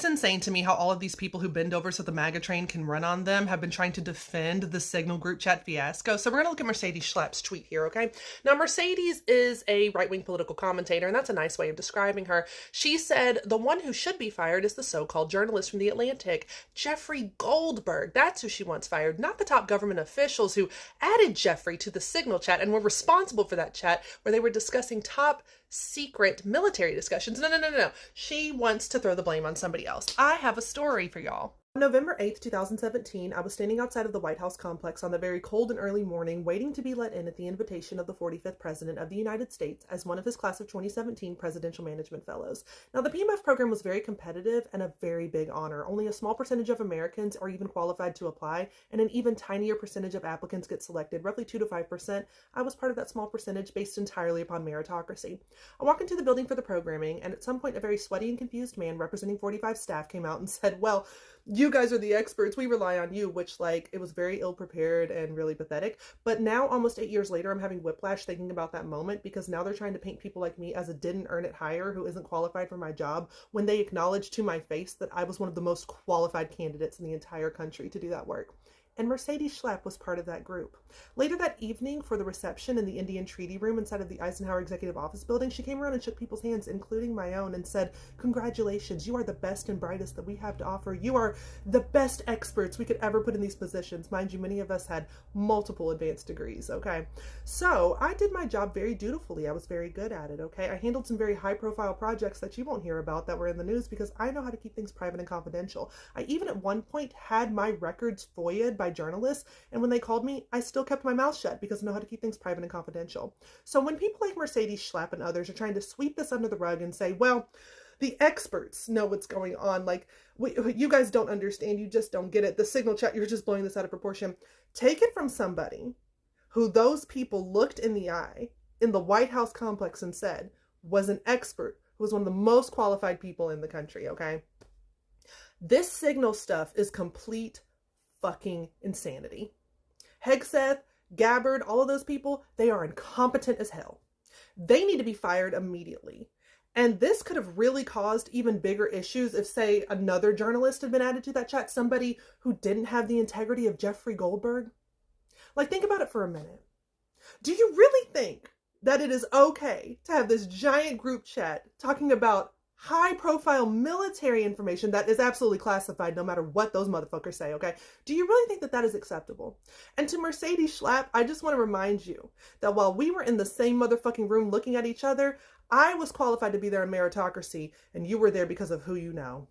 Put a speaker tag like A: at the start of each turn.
A: It's insane to me how all of these people who bend over so the MAGA train can run on them have been trying to defend the Signal group chat fiasco. So we're going to look at Mercedes Schlepp's tweet here, okay? Now, Mercedes is a right-wing political commentator, and that's a nice way of describing her. She said, the one who should be fired is the so-called journalist from The Atlantic, Jeffrey Goldberg. That's who she wants fired, not the top government officials who added Jeffrey to the Signal chat and were responsible for that chat where they were discussing top secret military discussions. No. She wants to throw the blame on somebody else. I have a story for y'all. On November 8th, 2017, I was standing outside of the White House complex on the very cold and early morning, waiting to be let in at the invitation of the 45th President of the United States as one of his class of 2017 Presidential Management Fellows. Now, the PMF program was very competitive and a very big honor. Only a small percentage of Americans are even qualified to apply, and an even tinier percentage of applicants get selected, roughly 2 to 5%. I was part of that small percentage based entirely upon meritocracy. I walked into the building for the programming, and at some point, a very sweaty and confused man representing 45 staff came out and said, well, you guys are the experts. We rely on you, which, like, it was very ill-prepared and really pathetic. But now, almost 8 years later, I'm having whiplash thinking about that moment because now they're trying to paint people like me as a didn't earn it hire who isn't qualified for my job when they acknowledged to my face that I was one of the most qualified candidates in the entire country to do that work. And Mercedes Schlepp was part of that group. Later that evening, for the reception in the Indian Treaty Room inside of the Eisenhower Executive Office Building, she came around and shook people's hands, including my own, and said, congratulations, you are the best and brightest that we have to offer. You are the best experts we could ever put in these positions. Mind you, many of us had multiple advanced degrees, okay? So I did my job very dutifully. I was very good at it, okay? I handled some very high-profile projects that you won't hear about that were in the news because I know how to keep things private and confidential. I even at one point had my records FOIA'd by journalists, and when they called me, I still kept my mouth shut because I know how to keep things private and confidential. So when people like Mercedes Schlepp and others are trying to sweep this under the rug and say, well, the experts know what's going on, like, you guys don't understand, you just don't get it, the Signal chat, you're just blowing this out of proportion. Take it from somebody who those people looked in the eye in the White House complex and said was an expert, who was one of the most qualified people in the country, okay? This Signal stuff is complete fucking insanity. Hegseth, Gabbard, all of those people, they are incompetent as hell. They need to be fired immediately. And this could have really caused even bigger issues if, say, another journalist had been added to that chat, somebody who didn't have the integrity of Jeffrey Goldberg. Like, think about it for a minute. Do you really think that it is okay to have this giant group chat talking about high-profile military information that is absolutely classified no matter what those motherfuckers say, okay? Do you really think that that is acceptable? And to Mercedes Schlepp, I just want to remind you that while we were in the same motherfucking room looking at each other, I was qualified to be there in meritocracy, and you were there because of who you know.